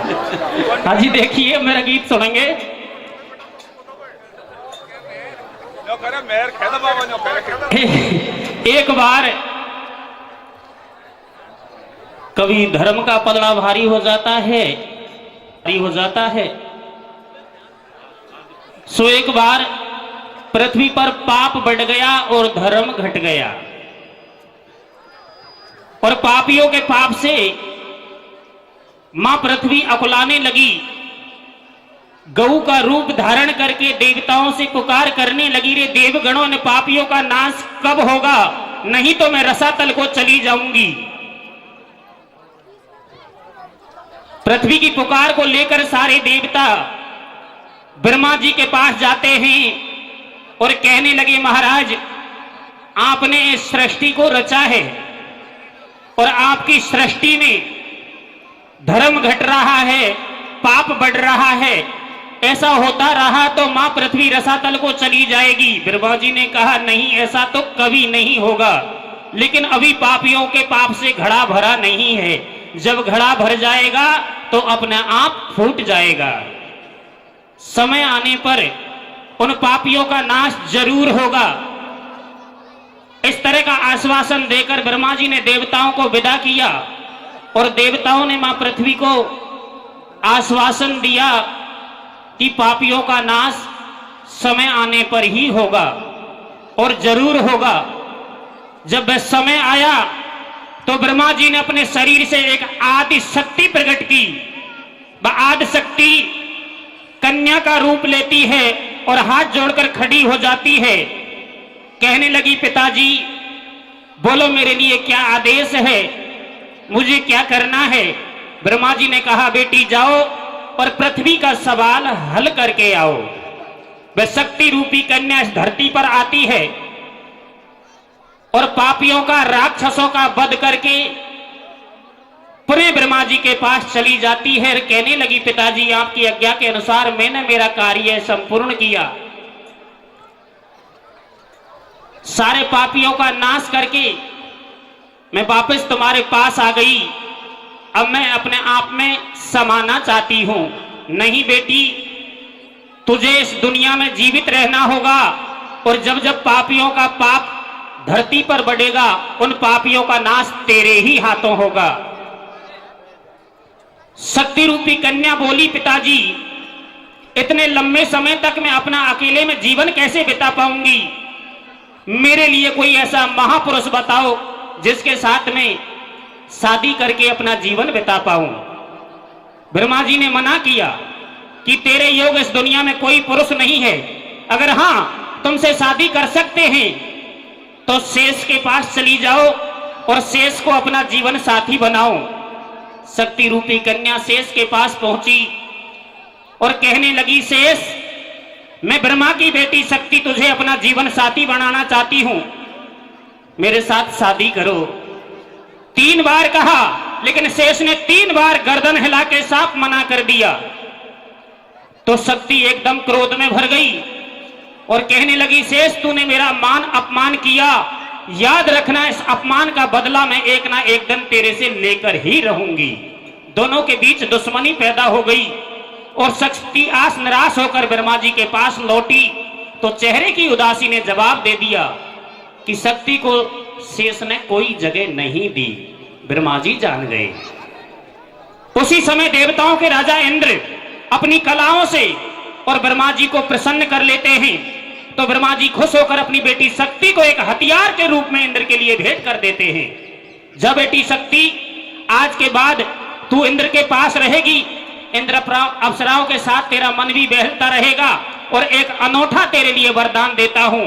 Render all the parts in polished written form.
हाजी देखिए मेरा गीत सुनेंगे। एक बार कभी धर्म का पलड़ा भारी हो जाता है, सो एक बार पृथ्वी पर पाप बढ़ गया और धर्म घट गया, और पापियों के पाप से मां पृथ्वी अकुलाने लगी। गऊ का रूप धारण करके देवताओं से पुकार करने लगी, रे देवगणों ने पापियों का नाश कब होगा, नहीं तो मैं रसातल को चली जाऊंगी। पृथ्वी की पुकार को लेकर सारे देवता ब्रह्मा जी के पास जाते हैं और कहने लगे, महाराज आपने इस सृष्टि को रचा है और आपकी सृष्टि में धर्म घट रहा है, पाप बढ़ रहा है, ऐसा होता रहा तो मां पृथ्वी रसातल को चली जाएगी। ब्रह्मा जी ने कहा, नहीं ऐसा तो कभी नहीं होगा, लेकिन अभी पापियों के पाप से घड़ा भरा नहीं है, जब घड़ा भर जाएगा तो अपने आप फूट जाएगा। समय आने पर उन पापियों का नाश जरूर होगा। इस तरह का आश्वासन देकर ब्रह्मा जी ने देवताओं को विदा किया, और देवताओं ने मां पृथ्वी को आश्वासन दिया कि पापियों का नाश समय आने पर ही होगा, और जरूर होगा। जब वह समय आया तो ब्रह्मा जी ने अपने शरीर से एक आदि शक्ति प्रकट की। वह आदि शक्ति कन्या का रूप लेती है और हाथ जोड़कर खड़ी हो जाती है। कहने लगी, पिताजी बोलो मेरे लिए क्या आदेश है, मुझे क्या करना है। ब्रह्मा जी ने कहा, बेटी जाओ और पृथ्वी का सवाल हल करके आओ। वह शक्ति रूपी कन्या इस धरती पर आती है और पापियों का, राक्षसों का वध करके पुनः ब्रह्मा जी के पास चली जाती है और कहने लगी, पिताजी आपकी आज्ञा के अनुसार मैंने मेरा कार्य संपूर्ण किया, सारे पापियों का नाश करके मैं वापस तुम्हारे पास आ गई। अब मैं अपने आप में समाना चाहती हूं। नहीं बेटी, तुझे इस दुनिया में जीवित रहना होगा, और जब जब पापियों का पाप धरती पर बढ़ेगा उन पापियों का नाश तेरे ही हाथों होगा। शक्ति रूपी कन्या बोली, पिताजी इतने लंबे समय तक मैं अपना अकेले में जीवन कैसे बिता पाऊंगी, मेरे लिए कोई ऐसा महापुरुष बताओ जिसके साथ में शादी करके अपना जीवन बिता पाऊं। ब्रह्मा जी ने मना किया कि तेरे योग इस दुनिया में कोई पुरुष नहीं है, अगर हां तुमसे शादी कर सकते हैं तो शेष के पास चली जाओ और शेष को अपना जीवन साथी बनाओ। शक्ति रूपी कन्या शेष के पास पहुंची और कहने लगी, शेष मैं ब्रह्मा की बेटी शक्ति तुझे अपना जीवन साथी बनाना चाहती हूं, मेरे साथ शादी करो। 3 बार कहा, लेकिन शेष ने 3 बार गर्दन हिला के साफ मना कर दिया। तो शक्ति एकदम क्रोध में भर गई और कहने लगी, शेष तूने मेरा मान अपमान किया, याद रखना इस अपमान का बदला मैं एक ना एक दिन तेरे से लेकर ही रहूंगी। दोनों के बीच दुश्मनी पैदा हो गई और शक्ति आस निराश होकर ब्रह्मा जी के पास लौटी तो चेहरे की उदासी ने जवाब दे दिया कि शक्ति को शेष ने कोई जगह नहीं दी। ब्रह्मा जी जान गए। उसी समय देवताओं के राजा इंद्र अपनी कलाओं से और ब्रह्मा जी को प्रसन्न कर लेते हैं, तो ब्रह्मा जी खुश होकर अपनी बेटी शक्ति को एक हथियार के रूप में इंद्र के लिए भेंट कर देते हैं। जब बेटी शक्ति आज के बाद तू इंद्र के पास रहेगी, इंद्र अप्सराओं के साथ तेरा मन भी बहलता रहेगा, और एक अनोखा तेरे लिए वरदान देता हूं,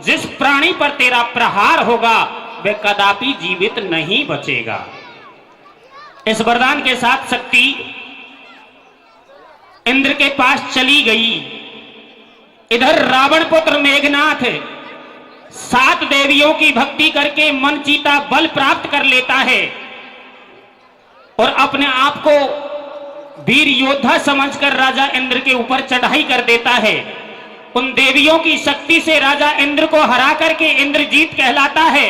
जिस प्राणी पर तेरा प्रहार होगा वह कदापि जीवित नहीं बचेगा। इस वरदान के साथ शक्ति इंद्र के पास चली गई। इधर रावण पुत्र मेघनाथ 7 देवियों की भक्ति करके मन जीता बल प्राप्त कर लेता है और अपने आप को वीर योद्धा समझकर राजा इंद्र के ऊपर चढ़ाई कर देता है। उन देवियों की शक्ति से राजा इंद्र को हरा करके इंद्रजीत कहलाता है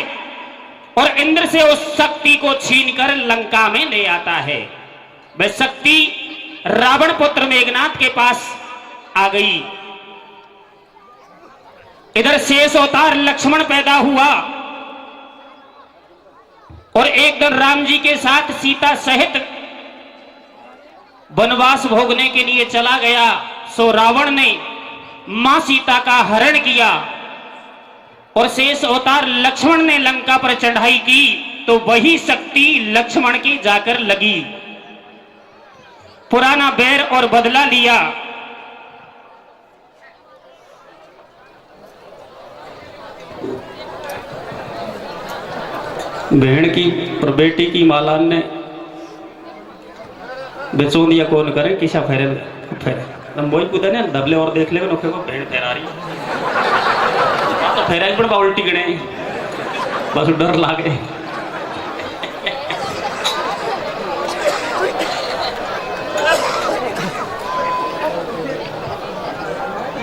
और इंद्र से उस शक्ति को छीनकर लंका में ले आता है। वह शक्ति रावण पुत्र मेघनाथ के पास आ गई। इधर शेष अवतार लक्ष्मण पैदा हुआ और एक दिन राम जी के साथ सीता सहित वनवास भोगने के लिए चला गया। सो रावण ने मां सीता का हरण किया और शेष अवतार लक्ष्मण ने लंका पर चढ़ाई की, तो वही शक्ति लक्ष्मण की जाकर लगी। पुराना बैर और बदला लिया। बहन की और बेटी की मालान ने बेचोंदिया कौन करे किसा फेरे फेरे हम वही कुदा ने दबले और देख ले नोखे को बहन फेरा रही तो फेरा ही बड़ा उल्टी गणे बस डर लागे।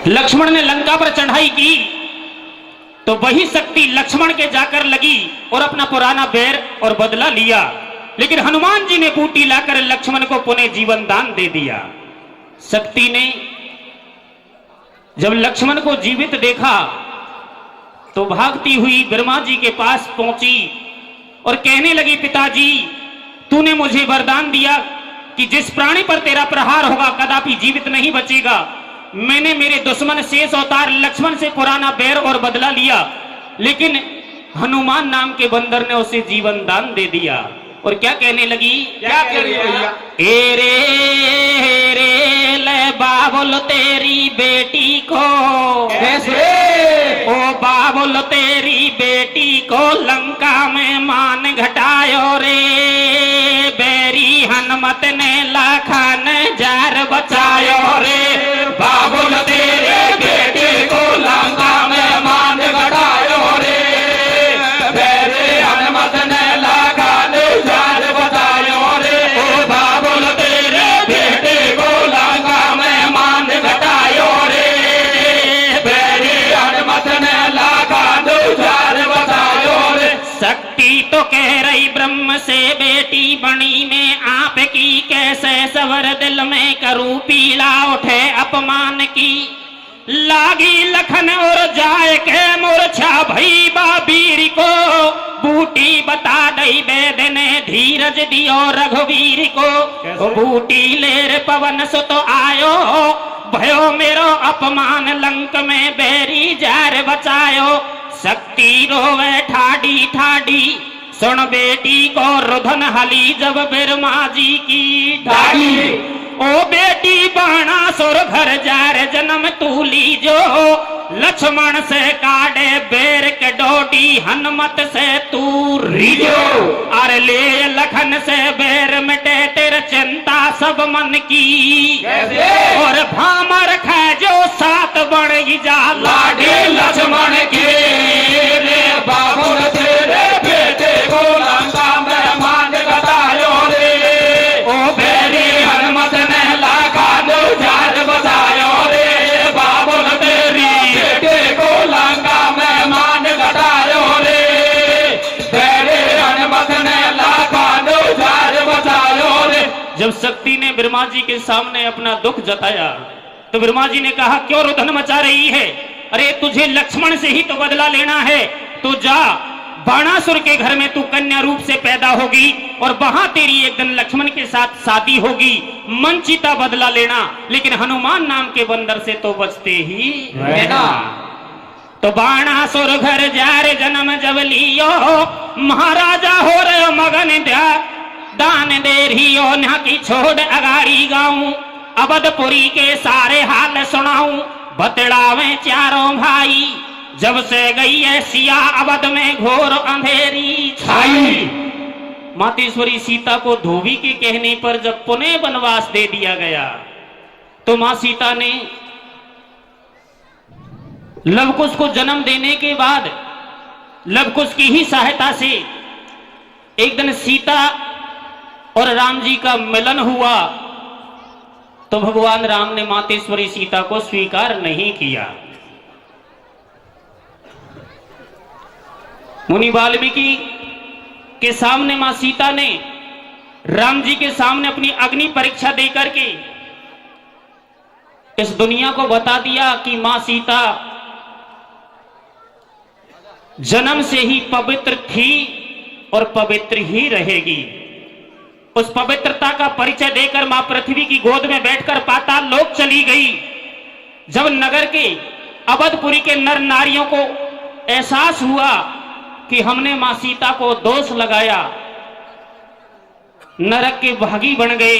लक्ष्मण ने लंका पर चढ़ाई की तो वही शक्ति लक्ष्मण के जाकर लगी और अपना पुराना बैर और बदला लिया। लेकिन हनुमान जी ने बूटी लाकर लक्ष्मण को पुनः जीवन दान दे दिया। शक्ति ने जब लक्ष्मण को जीवित देखा तो भागती हुई ब्रह्मा जी के पास पहुंची और कहने लगी, पिताजी तूने मुझे वरदान दिया कि जिस प्राणी पर तेरा प्रहार होगा कदापि जीवित नहीं बचेगा। मैंने मेरे दुश्मन शेष अवतार लक्ष्मण से पुराना बैर और बदला लिया, लेकिन हनुमान नाम के बंदर ने उसे जीवन दान दे दिया। और क्या कहने लगी, क्या कह रही है भैया? ए रे ले बाबुल तेरी बेटी को कैसे? ओ बाबुल तेरी बेटी को लंका में मान घटायो रे। बैरी हनुमत ने लाखन जार बचायो रे। बाबुल तेरे बेटे को लंका में मान घटायो रे। मेरे हनुमत ने लाखा जार बतायो रे। ओ बाबुल तेरे बेटे को लंका में मान घटायो रे। मेरे हनुमत ने लाखा जार बतायो रे। शक्ति तो कह रही ब्रह्म से बेटी बनी में आपकी, कैसे सवर दिल में करूं पीड़ा उठे अपमान की। लागी लखन और जाए के मूर्छा भई बाबीर को। बूटी बता दई वेद ने धीरज दियो रघुवीर को। बूटी लेर पवन सुत आयो भयो मेरो अपमान लंक में बैरी जार बचायो। शक्ति रोवे ठाडी ठाडी सुन बेटी को रुधन हली जब ब्रह्मा जी की ठाडी। ओ बेटी बाणासुर घर जार जन्म तू लीजो। लक्ष्मण से काटे बैर के डोडी हनुमत से तू रीजो। अरे ले लखन से बैर मिटे तेरे चिंता सब मन की। कैसे? और भामर खै जो सात बण जा लाडे लक्ष्मण के रे। बाबुल तेरे बेटे को लंका में मान घटायो रे। ओ मेरे हनुमत ने लाखा जार बतायो रे। बाबुल तेरी बेटे को लंका में मान घटायो रे। मेरे हनुमत ने लाखा जार बतायो रे। जब शक्ति ने ब्रह्मा जी के सामने अपना दुख जताया तो ब्रह्मा जी ने कहा, क्यों रुदन मचा रही है? अरे तुझे लक्ष्मण से ही तो बदला लेना है। तो जा बाणासुर के घर में तू कन्या रूप से पैदा होगी और वहां तेरी एक दिन लक्ष्मण के साथ शादी होगी। मनचिता बदला लेना, लेकिन हनुमान नाम के बंदर से तो बचते ही रहना। तो बाणासुर घर जार जन्म जब लियो महाराजा हो रहे मगन दान दे रही ना की छोड़ अगाड़ी गाऊं। अवधपुरी के सारे हाल सुनाऊं। बतड़ावे चारों भाई जब से गई है सिया अवध में घोर अंधेरी छाई। मातेश्वरी सीता को धोबी के कहने पर जब पुनः वनवास दे दिया गया तो मां सीता ने लवकुश को जन्म देने के बाद लवकुश की ही सहायता से एक दिन सीता और राम जी का मिलन हुआ। तो भगवान राम ने मातेश्वरी सीता को स्वीकार नहीं किया। मुनि वाल्मीकि के सामने मां सीता ने राम जी के सामने अपनी अग्नि परीक्षा देकर के इस दुनिया को बता दिया कि मां सीता जन्म से ही पवित्र थी और पवित्र ही रहेगी। उस पवित्रता का परिचय देकर मां पृथ्वी की गोद में बैठकर पाताल लोक चली गई। जब नगर के अवधपुरी के नर नारियों को एहसास हुआ कि हमने मां सीता को दोष लगाया, नरक के भागी बन गए।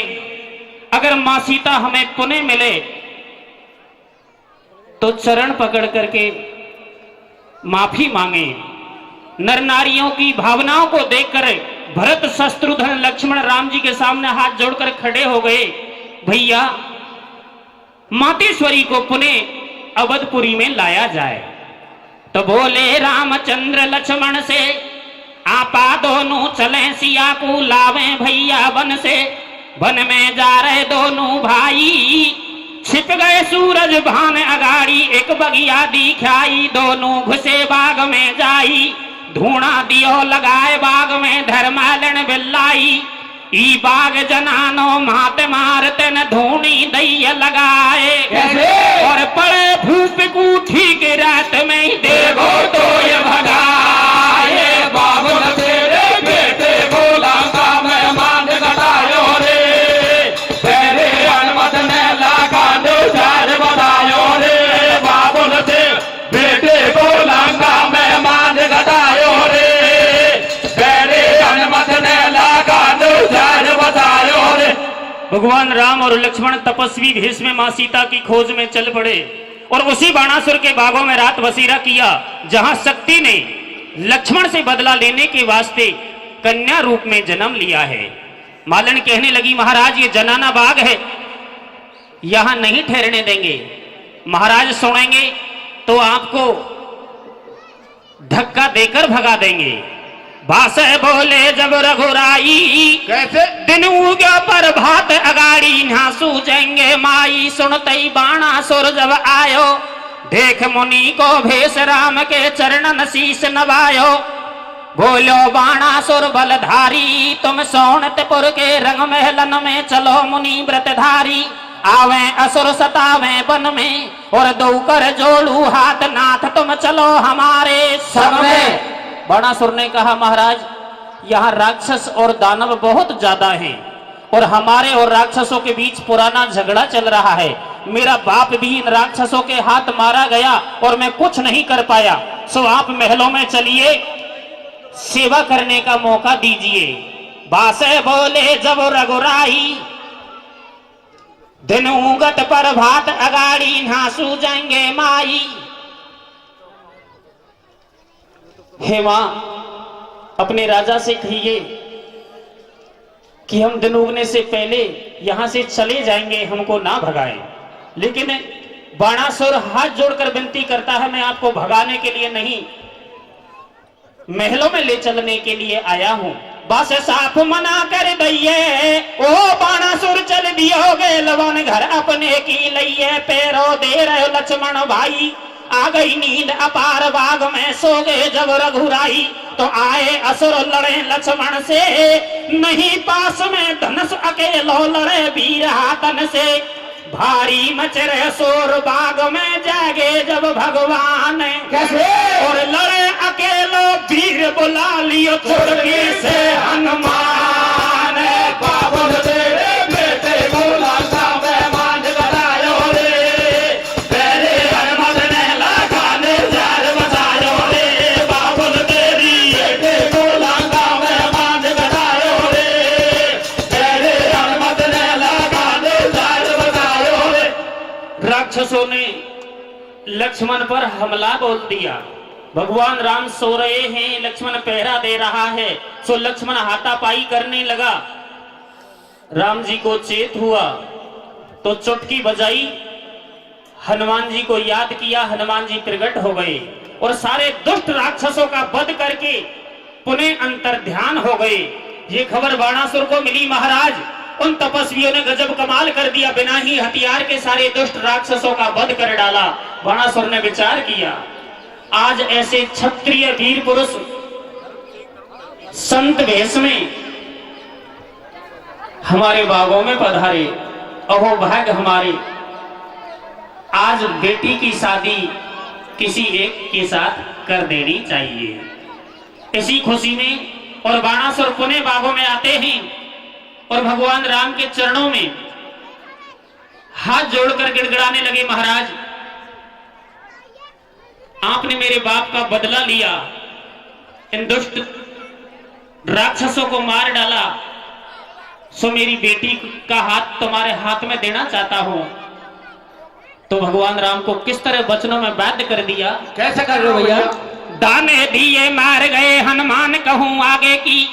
अगर मां सीता हमें पुनः मिले तो चरण पकड़ करके माफी मांगे। नर नारियों की भावनाओं को देखकर भरत, शत्रुघ्न, लक्ष्मण राम जी के सामने हाथ जोड़कर खड़े हो गए। भैया, मातेश्वरी को पुनः अवधपुरी में लाया जाए। तो बोले रामचंद्र लक्ष्मण से, आपा दोनों चले सिया को लावे भैया वन से। वन में जा रहे दोनों भाई, छिप गए सूरज भान अगाड़ी। एक बगिया दिखाई, दोनों घुसे बाग में जाई। धूणा दियो लगाए बाग में, धर्मालन बिल्लाई। ई बाग जनानो मात मारते न धूनी दैय लगाए। और पड़े भूप कूठी के रात में ही देखो तो ये भगाए। बाबुल तेरे बेटे को लंका में मान घटायो रे। तेरे हनुमत ने लाखा नुसार बतायो रे। बाबुल तेरे बेटे को लंका में मान घटायो रे। तेरे हनुमत ने लाखा नुसार बतायो रे। भगवान राम और लक्ष्मण तपस्वी भेष में मां सीता की खोज में चल पड़े और उसी बाणासुर के बागों में रात बसेरा किया, जहां शक्ति ने लक्ष्मण से बदला लेने के वास्ते कन्या रूप में जन्म लिया है। मालन कहने लगी, महाराज ये जनाना बाग है, यहां नहीं ठहरने देंगे। महाराज सुनेंगे तो आपको धक्का देकर भगा देंगे। भाषे बोले जब रघुराई, कैसे दिन उगा पर भात अगाड़ी। ना सूझेंगे माई, सुनते ही बाणासुर जब आयो। देख मुनि को भेष राम के चरणन शीश नवायो। बोलो बाणासुर बलधारी, तुम सोनतपुर के रंग महलन में चलो मुनि व्रतधारी। आवे असुर सतावे वन में, और दो कर जोड़ू हाथ नाथ तुम चलो हमारे संग में। बाणासुर ने कहा, महाराज यहाँ राक्षस और दानव बहुत ज्यादा हैं और हमारे और राक्षसों के बीच पुराना झगड़ा चल रहा है। मेरा बाप भी इन राक्षसों के हाथ मारा गया और मैं कुछ नहीं कर पाया। सो आप महलों में चलिए, सेवा करने का मौका दीजिए। बासे बोले जब रघुराई, दिन उगत पर भात अगाड़ी। ना सूझेंगे माई। हे मां, अपने राजा से कहिए कि हम दिन उगने से पहले यहां से चले जाएंगे, हमको ना भगाएं। लेकिन बाणासुर हाथ जोड़कर विनती करता है, मैं आपको भगाने के लिए नहीं, महलों में ले चलने के लिए आया हूं। बस साफ मना कर दइए, ओ बाणासुर चल दियोगे लवन घर अपने की लइए। पैरों दे रहे लक्ष्मण भाई, आ गई नींद अपार बाग में सो गए जब रघुराई। तो आए असुर लड़े लक्ष्मण से, नहीं पास में धनुष अकेलो लड़े वीर हाथन से। भारी मच रहे शोर बाग में, जागे जब भगवान कैसे। और लड़े अकेलो वीर बुला लियो चुटकी से हनुमान। बाबुल तेरे बेटे को लंका में मान घटायो रे। तेरे हनुमत ने लाखा नुसार बतायो रे। बाबुल तेरी बेटे को लंका में मान घटायो रे। तेरे हनुमत ने लाखा नुसार बतायो रे। राक्षसों ने लक्ष्मण पर हमला बोल दिया। भगवान राम सो रहे हैं, लक्ष्मण पहरा दे रहा है। सो लक्ष्मण हाथापाई करने लगा। राम जी को चेत हुआ तो चुटकी बजाई, हनुमान जी को याद किया। हनुमान जी प्रकट हो गए और सारे दुष्ट राक्षसों का वध करके पुनः अंतर्ध्यान हो गए। ये खबर बाणासुर को मिली। महाराज, उन तपस्वियों ने गजब कमाल कर दिया, बिना ही हथियार के सारे दुष्ट राक्षसों का वध कर डाला। बाणासुर ने विचार किया, आज ऐसे क्षत्रिय वीर पुरुष संत वेश में हमारे बागों में पधारे, अहो भाग्य हमारे। आज बेटी की शादी किसी एक के साथ कर देनी चाहिए। इसी खुशी में और बाणासुर पुणे बागों में आते हैं और भगवान राम के चरणों में हाथ जोड़कर गिड़गिड़ाने लगे, महाराज आपने मेरे बाप का बदला लिया, इन दुष्ट राक्षसों को मार डाला, सो मेरी बेटी का हाथ तुम्हारे हाथ में देना चाहता हूं। तो भगवान राम को किस तरह वचनों में बाध्य कर दिया। कैसे कर रहे हो भैया? दाने दिए मार गए हनुमान कहूं आगे की,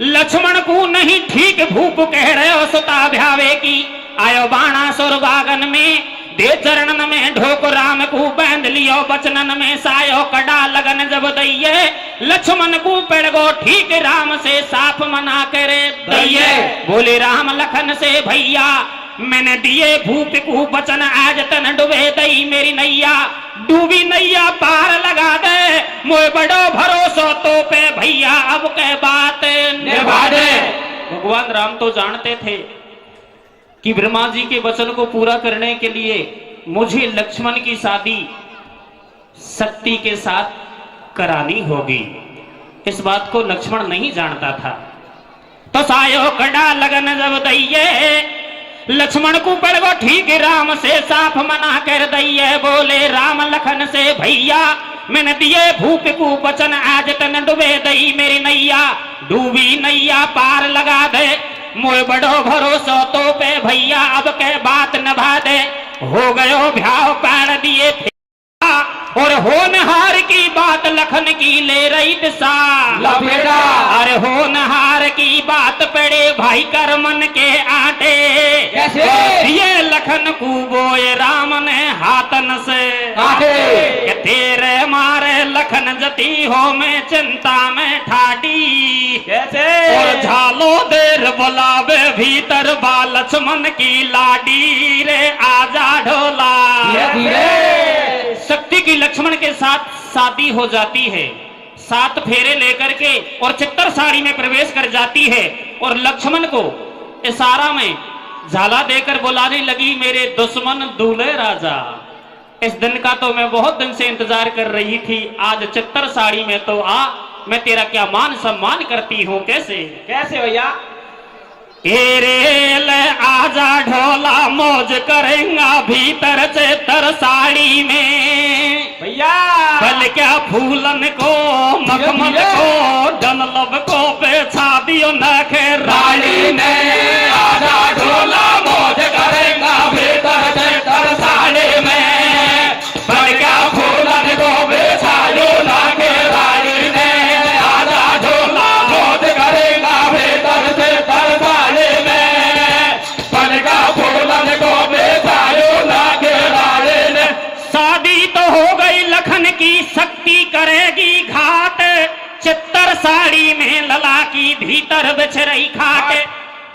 लक्ष्मण को नहीं ठीक भूप कह रहे हो सुता भ्यावे की। आयो बाणासुर बागन में दे चरणन में ढोक राम को बांध लियो बचनन में सायो कड़ा लगन जब दैये लक्ष्मण को पेड़ गो ठीक राम से साफ मना करे दैये। बोले राम लखन से भैया मैंने दिए भूप को बचन आज तन डूबे दई मेरी नैया, डूबी नैया पार लगा दे मोए बड़ो भरोसा तो पे भैया अब के बात निभा दे। भगवान राम तो जानते थे कि ब्रह्मा जी के वचन को पूरा करने के लिए मुझे लक्ष्मण की शादी शक्ति के साथ करानी होगी। इस बात को लक्ष्मण नहीं जानता था। तो सायो कड़ा लगन जब दैये लक्ष्मण को पड़गो ठीक राम से साफ मना कर दैये। बोले राम लखन से भैया मैंने दिए भूप को वचन आज तन डूबे दई मेरी नैया, डूबी नैया पार लगा दे मोए बड़ो भरोसा तो पे भैया अब के बात नभा दे। हो गयो भ्याव पैर दिए और होनहार की बात लखन की ले रही दिशा लपेटा। अरे होनहार की बात पड़े भाई कर मन के आटे, कैसे? ये लखन को बोए राम ने हाथन से आटे। तेरे मारे लखन जती हो मैं चिंता में ठाटी, कैसे? और झालो देर बुलावे भीतर बा लक्ष्मण की लाडी रे आजा ढोला। धीरे शक्ति की लक्ष्मण के साथ शादी हो जाती है, 7 फेरे लेकर के और चित्तर साड़ी में प्रवेश कर जाती है और लक्ष्मण को इशारा में झाला देकर बुलाने लगी मेरे दुश्मन दूल्हे राजा। इस दिन का तो मैं बहुत दिन से इंतजार कर रही थी, आज चित्तर साड़ी में तो आ, मैं तेरा क्या मान सम्मान करती हूँ। कैसे कैसे भैया? रेल आजा ढोला मौज करेंगा भीतर से तर साड़ी में भैया कल क्या फूलन को मखमल को डनलब को बेचा दियो नखे रानी ने आजा ढोला मौज करेंगा भीतर से तर साड़ी में कल क्या फूलन को बेचायो नाके रानी ने आजा ढोला मौज करेंगा भीतर से तर साड़ी में कल क्या फूलन को बेचायो नाके रानी ने। शादी तो हो गई लखन की शक्ति करेगी घाट, चित्तर साड़ी में लला की भीतर बिछ रही खाट।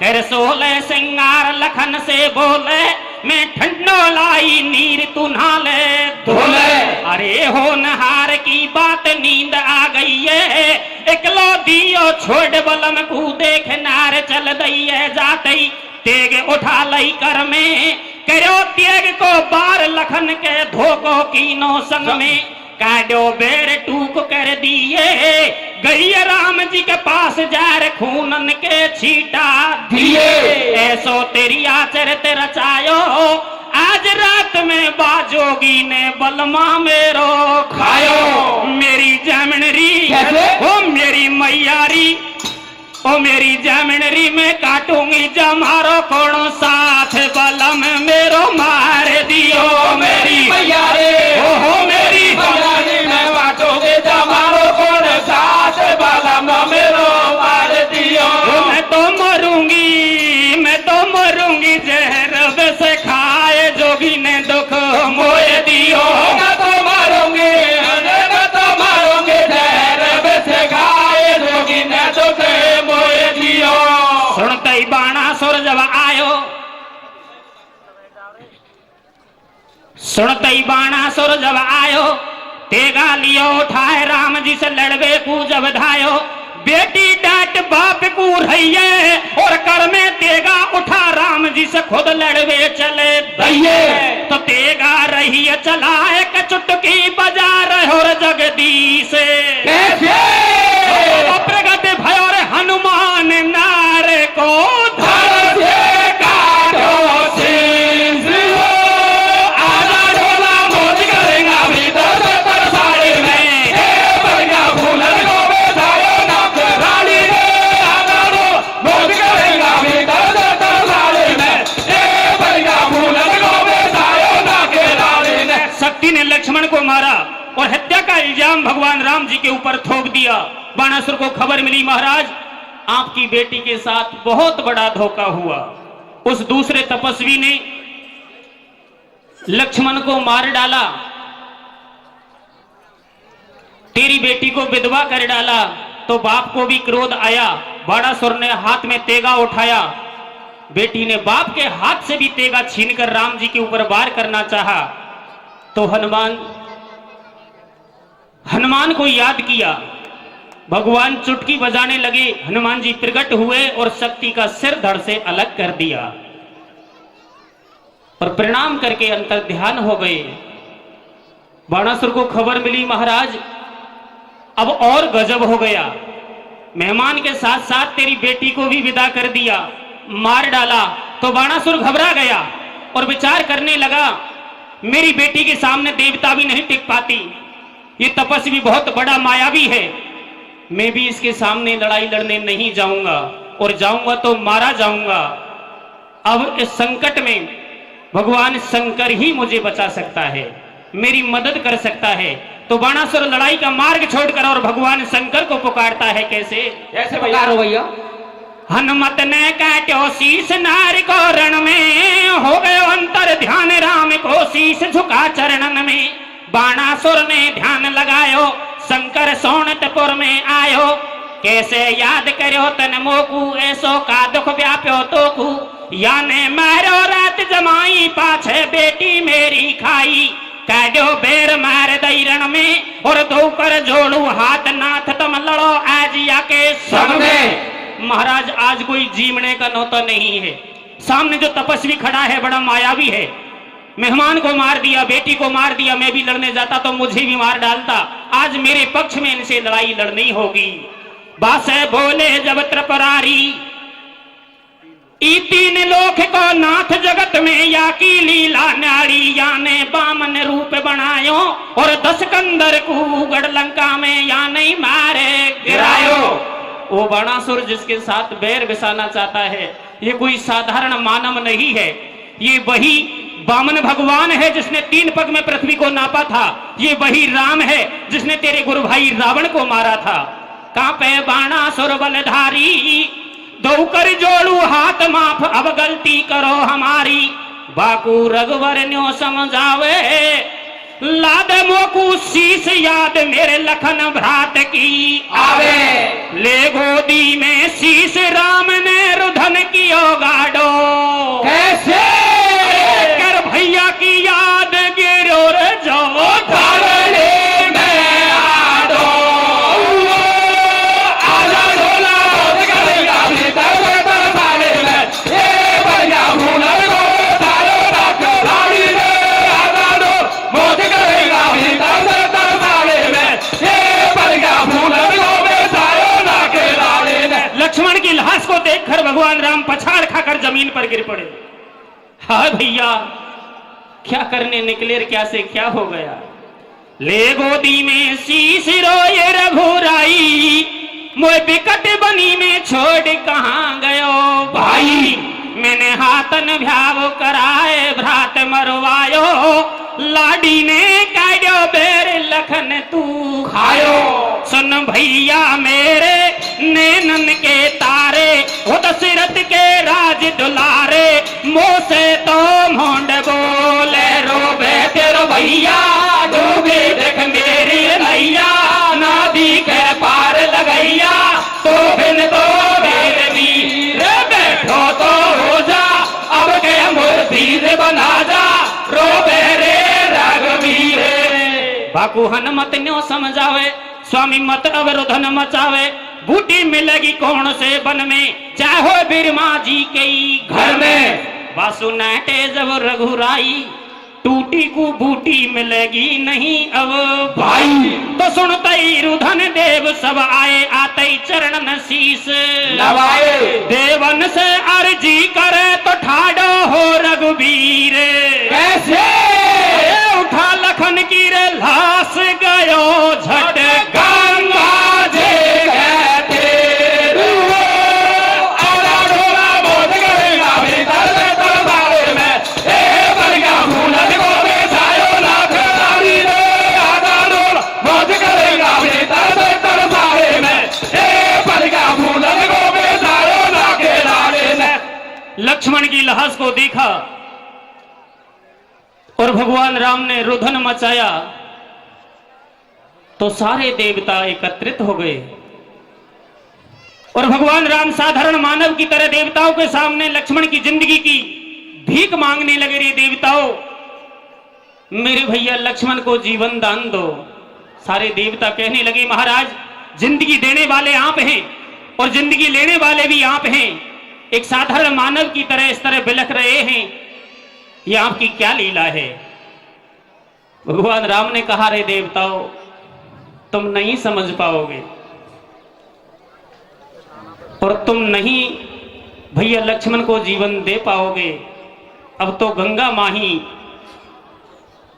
कर सोले सिंगार लखन से बोले मैं ठंडो लाई नीर तू नहाले धोले। अरे होनहार की बात नींद आ गई है, एकलो दियो छोड़ बलम को देख नार चल दई है जाते तेग उठा लई कर में करो त्याग को बार लखन के धोको कीनो संग में काडो बेर टूक कर दिए गई राम जी के पास जार खूनन के छीटा दिए। ऐसो तेरी आचरित रचायो आज रात में बाजोगी ने बलमा मेरो खायो। मेरी जामनरी ओ मेरी मैयारी ओ मेरी जामनरी में काटूंगी जमारो कोनो साथ बलम मेरो मार दियो। मेरी मैयारी ओ मेरी बलानी में बाटोगे जमारो कौन साथ बलम मेरो मार दियो। मैं तो मरूंगी जहर से खाए जोगी ने दुख मोए दियो। मैं तो मारूंगी जहर से खाए जोगी ने दुख मोए दियो। सुनते ही बाणासुर जब आयो, सुनते ही बाणासुर जब आयो तेगा लियो उठाए राम जी से लड़वे को जब धायो। बेटी डांट बेकट बाप को रहिए और कर में तेगा उठा राम जी से खुद लड़वे चले भैये तो तेगा रही चला एक चुटकी बजा रहे और जगदीश प्रगट भय और हनुमान नारे को लक्ष्मण को मारा और हत्या का इल्जाम भगवान राम जी के ऊपर थोप दिया। बाणासुर को खबर मिली, महाराज आपकी बेटी के साथ बहुत बड़ा धोखा हुआ। उस दूसरे तपस्वी ने लक्ष्मण को मार डाला, तेरी बेटी को विधवा कर डाला। तो बाप को भी क्रोध आया, बाणासुर ने हाथ में तेगा उठाया, बेटी ने बाप के हाथ से भी तेगा छीनकर राम जी के ऊपर वार करना चाहा। तो हनुमान को याद किया, भगवान चुटकी बजाने लगे, हनुमान जी प्रकट हुए और शक्ति का सिर धड़ से अलग कर दिया और प्रणाम करके अंतर ध्यान हो गए। बाणासुर को खबर मिली, महाराज अब और गजब हो गया, मेहमान के साथ साथ तेरी बेटी को भी विदा कर दिया, मार डाला। तो बाणासुर घबरा गया और विचार करने लगा, मेरी बेटी के सामने देवता भी नहीं टिक पाती, ये तपस्वी बहुत बड़ा मायावी है, मैं भी इसके सामने लड़ाई लड़ने नहीं जाऊंगा और जाऊंगा तो मारा जाऊंगा। अब इस संकट में भगवान शंकर ही मुझे बचा सकता है, मेरी मदद कर सकता है। तो बाणासुर लड़ाई का मार्ग छोड़कर और भगवान शंकर को पुकारता है। कैसे? ऐसे पुकारो भैया। हनुमत ने काटो शीश नार को रण में, हो गयो अंतर ध्यान राम को शीश झुका चरणन में। बाणासुर ने ध्यान लगायो शंकर सोनतपुर में आयो, कैसे याद करो तन मोकू ऐसो का दुख व्याप्यो तोकू। याने मारो रात जमाई पाछे बेटी मेरी खाई, काडो बेर मार दैरण में और दो कर जोड़ू हाथ नाथ तुम लड़ो आज याके संग में। महाराज आज कोई जीवने का नौता नहीं है, सामने जो तपस्वी खड़ा है बड़ा मायावी है, मेहमान को मार दिया, बेटी को मार दिया, मैं भी लड़ने जाता तो मुझे भी मार डालता, आज मेरे पक्ष में इनसे लड़ाई लड़नी होगी। बासे बोले जब त्रिपुरारी, ई तीन लोक को नाथ जगत में या की लीला नारी। याने बामन रूप बनायो और 10 कंदर को गढ़ लंका में या नहीं मारे गिरायो। वो बाणासुर जिसके साथ बैर बिसाना चाहता है, ये कोई साधारण मानव नहीं है, ये वही वामन भगवान है जिसने 3 पग में पृथ्वी को नापा था, ये वही राम है जिसने तेरे गुरु भाई रावण को मारा था। कांपे बाणासुर बलधारी, दो कर जोड़ू हाथ माफ अब गलती करो हमारी। बाकू रघुवर न्यो समझावे, लाद मोकू शीश याद मेरे लखन भ्रात की आवे। ले गोदी में शीश राम ने रुधन कियो गाडो, कैसे कर भैया की याद गिरो रे जो धारणे में आडो। आजा ढोला करेगा भीतर साले में, ए भैया हुनर को धारो राख रानी ने आजा दो मोद करेगा भीतर साले में, ए भैया हुनर को बेचारो राख रानी ने। लक्ष्मण की लाश को देखकर भगवान राम पछाड़ खाकर जमीन पर गिर पड़े। हाँ भैया क्या करने निकले, क्या से क्या हो गया। ले गोदी में शीश रोए रघुराई, मोए बिकट बनी में छोड़ कहाँ गयो भाई। मैंने हाथन भ्याव कराए भ्रात मरवायो, लाडी ने काढ़ो बेर लखन तू खायो। सुन भैया मेरे नैनन के तारे, वो दशरथ के राज दुलारे, मुँह से तो मोंड बोले रोबे तेरो भैया, डूबे देख मेरी नैया, नदी के पार लगैया, तो बिन तो बेर वीर बैठो तो हो जा, अब के मूर्ति बना जा, रोबे रे रघुवीर। बाकू हनुमत न्यो समझावे, स्वामी मत अवरोधन मचावे, बूटी मिलेगी कौन से वन में, चाहो बिरमा जी के ही घर में। बासु नाटे जब रघुराई, टूटी को बूटी मिलेगी नहीं अब भाई। तो सुनते रुधन देव सब आए, आते चरणन शीस नवाए। देवन से अर्जी करे तो ठाडो हो रघुवीर। कैसे उठा लखन की रे लाश गयो झट, गंगा जी कहते रुओ, आधा ढोला बोझ करेगा भीतर से दरबार में। ए बलिया फूलन को बेचायो लाख नारी रे, आधा ढोला बोझ करेगा भीतर से दरबार में। ए बलिया फूलन को बेचायो लाख नारी रे। लक्ष्मण की लाश को देखा और भगवान राम ने रुधन मचाया तो सारे देवता एकत्रित हो गए और भगवान राम साधारण मानव की तरह देवताओं के सामने लक्ष्मण की जिंदगी की भीख मांगने लगे। रे देवताओं, मेरे भैया लक्ष्मण को जीवन दान दो। सारे देवता कहने लगे, महाराज जिंदगी देने वाले आप हैं और जिंदगी लेने वाले भी आप हैं। एक साधारण मानव की तरह इस तरह बिलख रहे हैं, ये आपकी क्या लीला है। भगवान राम ने कहा, रे देवताओं तुम नहीं समझ पाओगे और तुम नहीं भैया लक्ष्मण को जीवन दे पाओगे। अब तो गंगा माही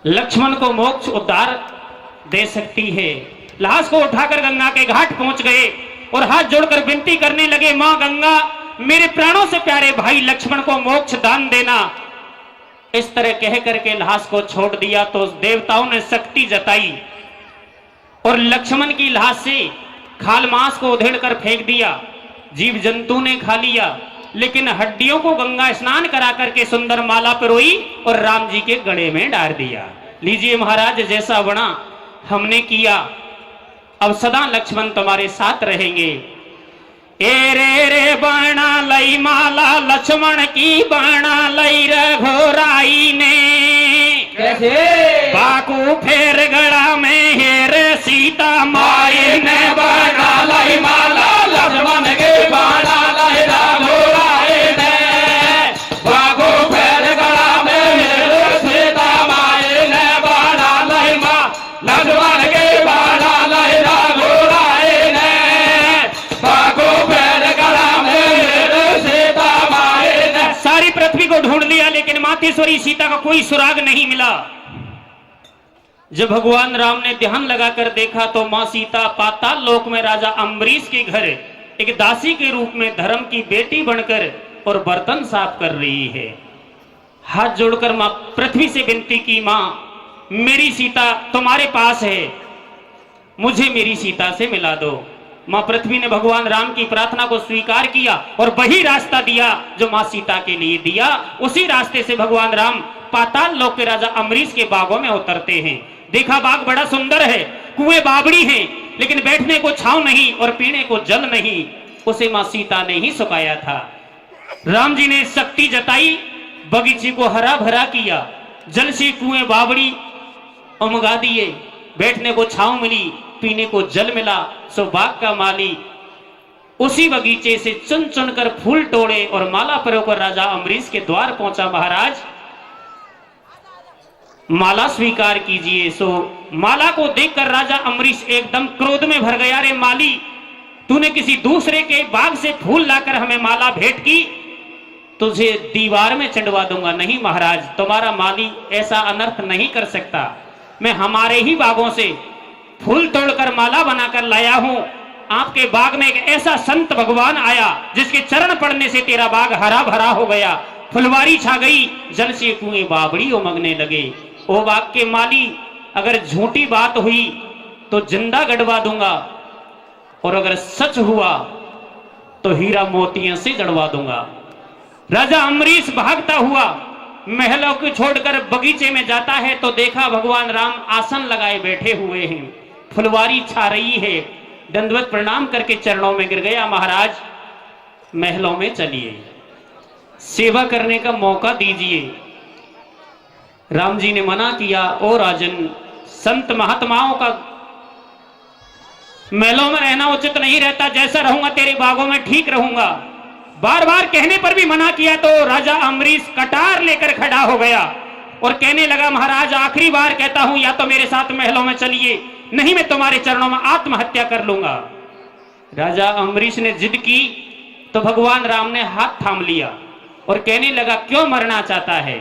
लक्ष्मण को मोक्ष उद्धार दे सकती है। लाश को उठाकर गंगा के घाट पहुंच गए और हाथ जोड़कर विनती करने लगे, मां गंगा मेरे प्राणों से प्यारे भाई लक्ष्मण को मोक्ष दान देना। इस तरह कह करके लाश को छोड़ दिया तो देवताओं ने शक्ति जताई और लक्ष्मण की लाश से खाल मांस को उधेड़ कर फेंक दिया। जीव जंतु ने खा लिया, लेकिन हड्डियों को गंगा स्नान करा करके सुंदर माला पिरोई और राम जी के गले में डाल दिया। लीजिए महाराज, जैसा बना हमने किया, अब सदा लक्ष्मण तुम्हारे साथ रहेंगे। ए रे बना लई माला लक्ष्मण की, बना लई रघुराई ने। कैसे बाकू फेर गड़ा में हेर सीता माई ने बना लाई माला लक्ष्मण के, बना लाई रघुराई ने। बागो पैर गड़ा में हेर सीता माई ने, बना लाई माँ लक्ष्मण के, बना लाई रघुराई ने। बागो पैर गड़ा में हेर सीता माई ने। सारी पृथ्वी को ढूंढ लिया, लेकिन मातेश्वरी सीता का कोई सुराग नहीं मिला। जब भगवान राम ने ध्यान लगाकर देखा तो मां सीता पाताल लोक में राजा अम्बरीश के घर एक दासी के रूप में धर्म की बेटी बनकर और बर्तन साफ कर रही है। हाथ जोड़कर मां पृथ्वी से विनती की, मां मेरी सीता तुम्हारे पास है, मुझे मेरी सीता से मिला दो। मां पृथ्वी ने भगवान राम की प्रार्थना को स्वीकार किया और वही रास्ता दिया जो मां सीता के लिए दिया। उसी रास्ते से भगवान राम पाताल लोक के राजा अम्बरीश के बागों में उतरते हैं। देखा बाग बड़ा सुंदर है, कुएं बावड़ी हैं, लेकिन बैठने को छांव नहीं और पीने को जल नहीं। उसे मां सीता ने ही सुखाया था। राम जी ने शक्ति जताई, बगीचे को हरा भरा किया, जल से कुएं बावड़ी उमगा दिए, बैठने को छांव मिली, पीने को जल मिला। सो बाग का माली उसी बगीचे से चुन चुन कर फूल तोड़े और माला परोकर राजा अम्बरीश के द्वार पहुंचा। महाराज माला स्वीकार कीजिए। सो माला को देखकर राजा अम्बरीश एकदम क्रोध में भर गया, रे माली तूने किसी दूसरे के बाग से फूल लाकर हमें माला भेंट की, तुझे दीवार में चढ़वा दूंगा। नहीं महाराज, तुम्हारा माली ऐसा अनर्थ नहीं कर सकता। मैं हमारे ही बागों से फूल तोड़कर माला बनाकर लाया हूं। आपके बाग में एक ऐसा संत भगवान आया जिसके चरण पड़ने से तेरा बाग हरा भरा हो गया, फुलवारी छा गई, जल से कुएं बावड़ी उमगने लगे। ओ बाग के माली, अगर झूठी बात हुई तो जिंदा गड़वा दूंगा और अगर सच हुआ तो हीरा मोतियों से जड़वा दूंगा। राजा अम्बरीश भागता हुआ महलों को छोड़कर बगीचे में जाता है तो देखा भगवान राम आसन लगाए बैठे हुए हैं, फुलवारी छा रही है। दंडवत प्रणाम करके चरणों में गिर गया, महाराज महलों में चलिए, सेवा करने का मौका दीजिए। राम जी ने मना किया, ओ राजन, संत महात्माओं का महलों में रहना उचित नहीं रहता, जैसा रहूंगा तेरे बागों में ठीक रहूंगा। बार बार कहने पर भी मना किया तो राजा अम्बरीश कटार लेकर खड़ा हो गया और कहने लगा, महाराज आखिरी बार कहता हूं, या तो मेरे साथ महलों में चलिए, नहीं मैं तुम्हारे चरणों में आत्महत्या कर लूंगा। राजा अम्बरीश ने जिद की तो भगवान राम ने हाथ थाम लिया और कहने लगा, क्यों मरना चाहता है?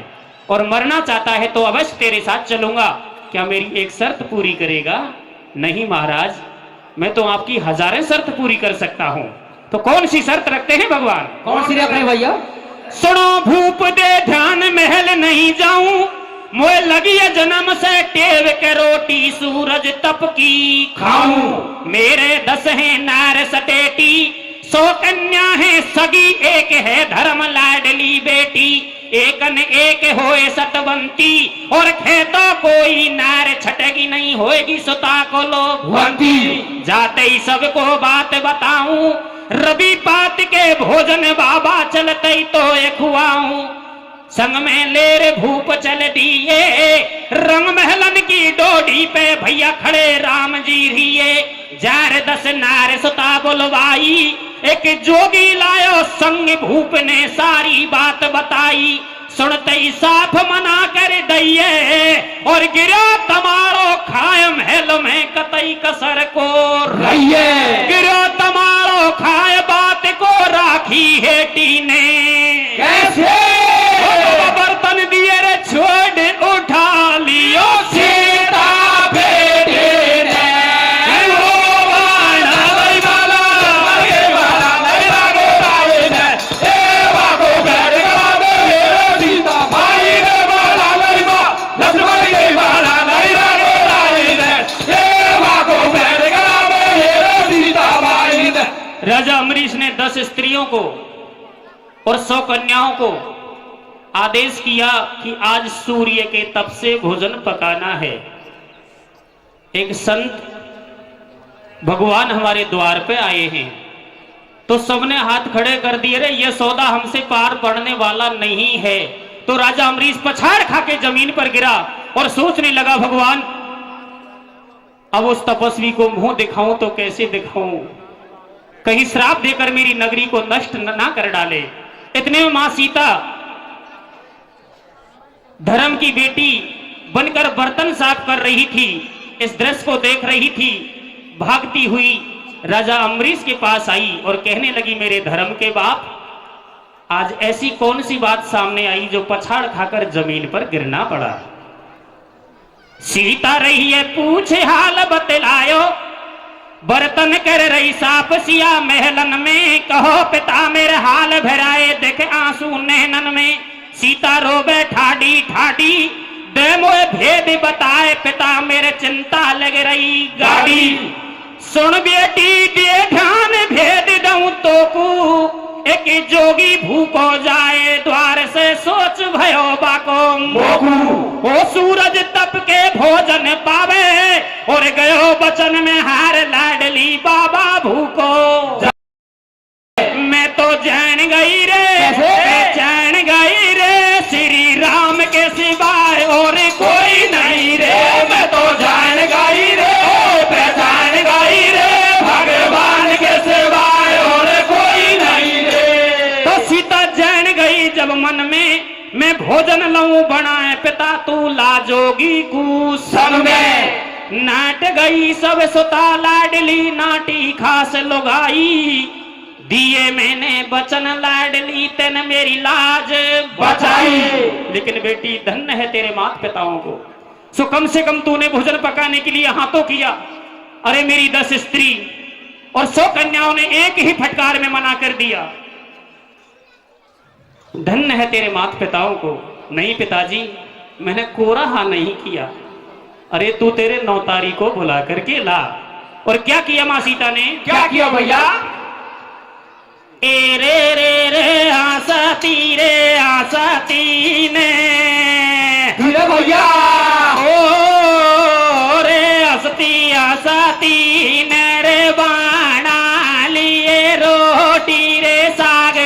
और मरना चाहता है तो अवश्य तेरे साथ चलूंगा, क्या मेरी एक शर्त पूरी करेगा? नहीं महाराज, मैं तो आपकी हजारों शर्त पूरी कर सकता हूं। तो कौन सी शर्त रखते हैं भगवान? कौन सी रख रहे भैया? सुनो भूप दे ध्यान महल नहीं जाऊं, मोए लगी है जन्म से टेव के रोटी सूरज तप की खाऊं। मेरे 10 हैं नार सटेटी, 100 कन्या है सगी, एक है धर्म लाडली बेटी, एक न एक होए सतवंती, और खेतों कोई नार छटेगी नहीं, होएगी सुता को लोभवंती। जाते ही सबको बात बताऊं, रवि पात के भोजन बाबा चलते ही तो एक खुआऊं। संग में लेर भूप चल दिए, रंग महलन की डोडी पे भैया खड़े राम जी रिए। जार 10 नार सुता बुलवाई, एक जोगी लायो संग, भूप ने सारी बात बताई। सुनते ही साफ मना कर दइए, और गिरा तमारो खाए महल में कतई कसर को रहिए। गिरा तमारो खाए बात को राखी हेटी ने, कैसे बर्तन दिए रे छोड़ उठा लियो सीता बेटे ने। राजा अम्बरीश ने 10 स्त्रियों को और 100 कन्याओं को आदेश किया कि आज सूर्य के तप से भोजन पकाना है। एक संत भगवान हमारे द्वार पे आए हैं तो सबने हाथ खड़े कर दिए, रे ये सौदा हमसे पार पड़ने वाला नहीं है। तो राजा अम्बरीश पछाड़ खा के जमीन पर गिरा और सोचने लगा, भगवान अब उस तपस्वी को मुंह दिखाऊं तो कैसे दिखाऊं, कहीं श्राप देकर मेरी नगरी को नष्ट ना कर डाले। इतने में मां सीता धर्म की बेटी बनकर बर्तन साफ कर रही थी, इस दृश्य को देख रही थी, भागती हुई राजा अम्बरीश के पास आई और कहने लगी, मेरे धर्म के बाप, आज ऐसी कौन सी बात सामने आई जो पछाड़ खाकर जमीन पर गिरना पड़ा? सीता रही है पूछे हाल बतलायो, बर्तन कर रही साफ सिया महलन में, कहो पिता मेरे हाल भराए देख आंसू नैनन में। सीता रोबे ठाडी ठाडी, दे मोए भेद बताए पिता मेरे चिंता लग रही गाड़ी। सुन बेटी दे ध्यान भेद दऊं तो कू, एक जोगी भूखो जाए द्वार से सोच भयो बाको ओ सूरज तप के भोजन पावे, और गयो बचन में हार लाडली बाबा भूको। मैं तो जान गई रे, जान गई रे, श्री राम के सिवाय और कोई नहीं रे। मैं तो जान गई रे, पहचान गई रे, भगवान के सिवाय और कोई नहीं रे। तो सीता जान गई जब मन में, मैं भोजन लऊं बनाए पिता तू लाजोगी कू संग में। नाट गई सब सुता लाडली, नाटी खास लुगाई, दिए मैंने बचन लाडली तेन मेरी लाज बचाई। लेकिन बेटी धन्य है तेरे माता पिताओं को, सो कम से कम तूने भोजन पकाने के लिए हाथों किया। अरे मेरी 10 स्त्री और 100 कन्याओं ने एक ही फटकार में मना कर दिया। धन्य है तेरे माता पिताओं को। नहीं पिताजी, मैंने कोरा हाँ नहीं किया। अरे तू तेरे नौतारी को बुला करके ला। और क्या किया मां सीता ने? क्या किया भैया? ए रे रे रे आसती रे आसती ने, धीरे भैया ओ रे हसती आसती ने रे, बाणा लिए रोटी रे साग।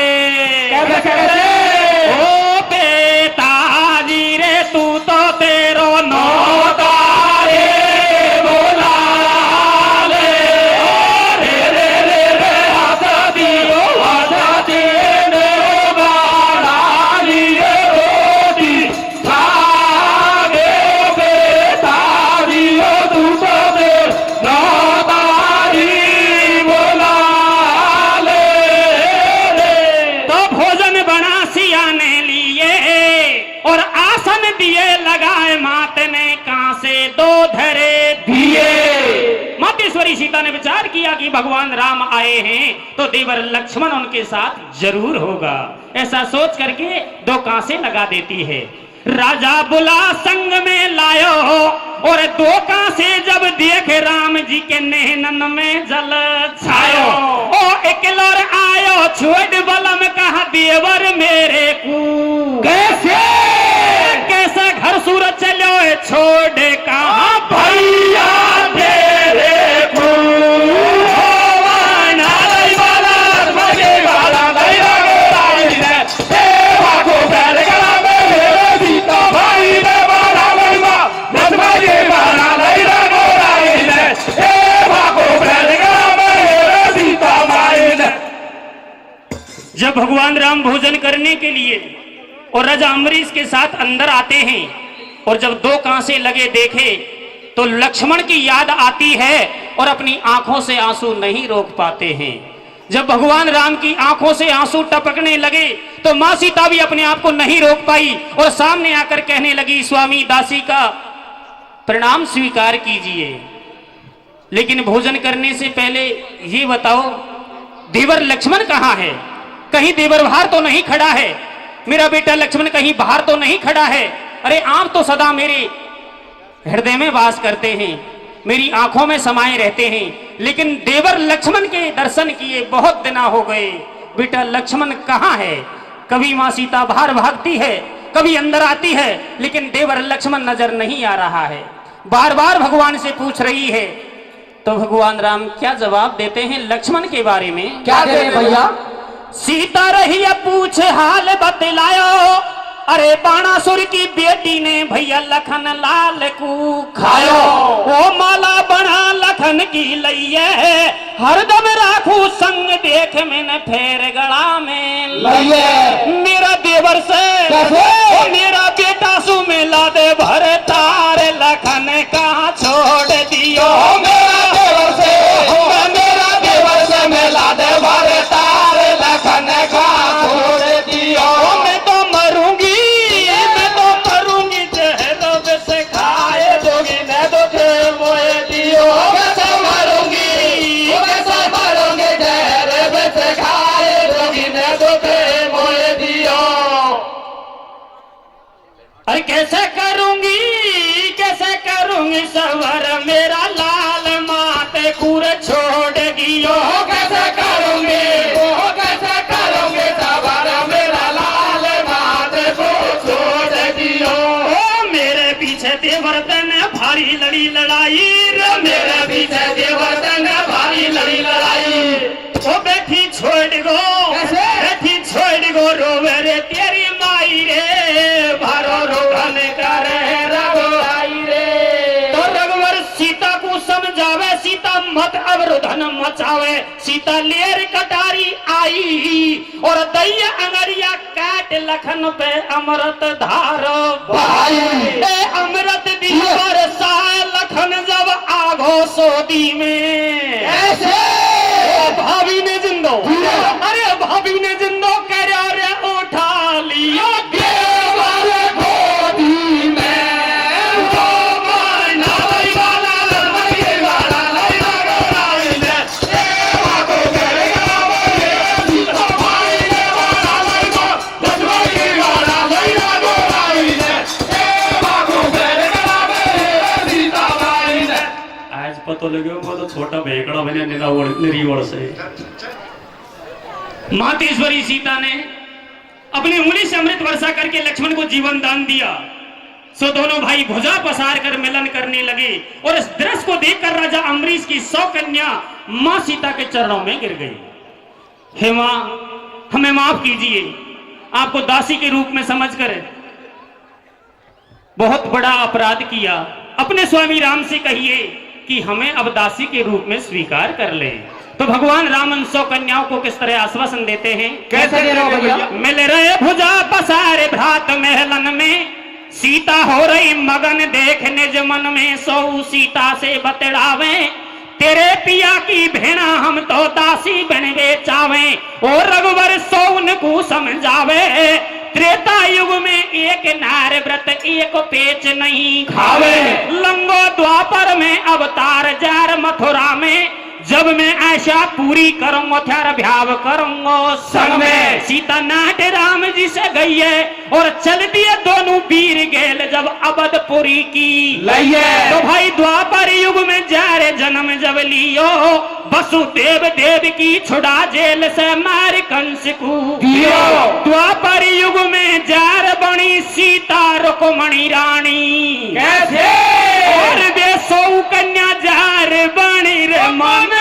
ओ पिताजी रे तू तो तेरो नौतारे बोला ले। दिए लगाए मात ने कांसे दो धरे दिए। मातेश्वरी सीता ने विचार किया कि भगवान राम आए हैं तो देवर लक्ष्मण उनके साथ जरूर होगा। ऐसा सोच करके दो कांसे लगा देती है। राजा बुला संग में लायो और दो कांसे जब देखे राम जी के नैनन में जल छायो। ओ एकलौर आयो छोड़ बलम कहा देवर मेरे को कैसे कैसा घर सूरज चलो छोड़ कहा भैया तेरे को जब भगवान राम भोजन करने के लिए और राजा अम्बरीश के साथ अंदर आते हैं और जब दो कांसे लगे देखे तो लक्ष्मण की याद आती है और अपनी आंखों से आंसू नहीं रोक पाते हैं। जब भगवान राम की आंखों से आंसू टपकने लगे तो मां सीता भी अपने आप को नहीं रोक पाई और सामने आकर कहने लगी, स्वामी दासी का प्रणाम स्वीकार कीजिए, लेकिन भोजन करने से पहले ये बताओ देवर लक्ष्मण कहाँ है? कहीं देवर बाहर तो नहीं खड़ा है? मेरा बेटा लक्ष्मण कहीं बाहर तो नहीं खड़ा है? अरे आप तो सदा मेरे हृदय में वास करते हैं, मेरी आंखों में समाये रहते हैं, लेकिन देवर लक्ष्मण के दर्शन किए बहुत दिन हो गए। बेटा लक्ष्मण कहाँ है? कभी मां सीता बाहर भागती है, कभी अंदर आती है, लेकिन देवर लक्ष्मण नजर नहीं आ रहा है। बार बार भगवान से पूछ रही है। तो भगवान राम क्या जवाब देते हैं लक्ष्मण के बारे में? क्या दे भैया? सीता रही पूछ हाल बतलायो, अरे बाणासुर की बेटी ने भैया लखन लाल को खायो। ओ माला बना लखन की लइये, हरदम राखू संग देख मैंने फेर गड़ा में लइये। मेरा देवर से कैसे? मेरा बेटा सु मिला दे भर तार लखन कहाँ छोड़ दियो। मेरा देवर से मिला दे भर तार लखन कहाँ छोड़ दियो। मैं तो मरूंगी जहर से खाए दोगी न दोगे मोए दियो। कैसे मरूंगी जहर से खाए दोगी न दोगे मोए दियो। अरे कैसे करूंगी सवर मेरा लाल माते कूर छोड़ दियो। कैसे करूंगी सवार मेरा लाल माते को छोड़ दियो। मेरे पीछे देवर्तन भारी लड़ी लड़ाई रे, मेरे पीछे देवर्तन भारी लड़ी लड़ाई। ओ बैठी छोड़ गो कैसे? बैठी छोड़ गो रोवे रे तेरी माई रे, भारो रोहन करे रघुराई रे। तो रघुवर सीता को समझावे, सीता मत अवरोधन मचावे। सीता लेर कटारी आई और दैया अंगरिया काट लखन पे अमृत धारो भाई। अमृत दी बरसा लखन जब आगो सोदी में। ऐसे भाभी ने जिंदो, अरे भाभी ने जिंदो करो रे उठा लियो देवर गोदी में। वो माना लई वाला लई गोराई ने, देवा को करे गावे सीता भाई ने वाला लई गो, लक्ष्मणी वाला लई गोराई ने, देवा को करे गावे सीता भाई ने। आज पता लगे वो तो छोटा भेकड़ा बने निरीवड़ से। मातेश्वरी सीता ने अपनी उंगली से अमृत वर्षा करके लक्ष्मण को जीवन दान दिया। सो दोनों भाई भुजा पसार कर मिलन करने लगे और इस दृश्य को देखकर राजा अम्बरीश की 100 कन्या मां सीता के चरणों में गिर गई। हे मां, हमें माफ कीजिए, आपको दासी के रूप में समझकर बहुत बड़ा अपराध किया। अपने स्वामी राम से कहिए कि हमें अब दासी के रूप में स्वीकार कर ले। तो भगवान राम 100 कन्याओं को किस तरह आश्वासन देते हैं? कैसे दे रहे हो भैया? मिल रहे भुजा पसारे भ्रात महलन में, सीता हो रही मगन देख निज मन में। सौ सीता से बतड़ावे, तेरे पिया की भेना हम तो दासी बन बेचावे। और रघुवर सौन को समझावे, त्रेता युग में एक नार व्रत एक पेच नहीं खावे। लंगो द्वापर में अवतार जार मथुरा में जब मैं आशा पूरी करूंगा थार भ्याव करूंगा संग में सीता नाट राम जी से गई है और चल दिए दोनों वीर गेल जब अवधपुरी की लइए। तो भाई द्वापर युग में जा रे जन्म जब लियो वसुदेव देव की छुड़ा जेल से मार कंस को दियो। द्वापर युग में जार बनी सीता रुक्मणी रानी कैसे? और वे सौ कन्या जार बनी रे मन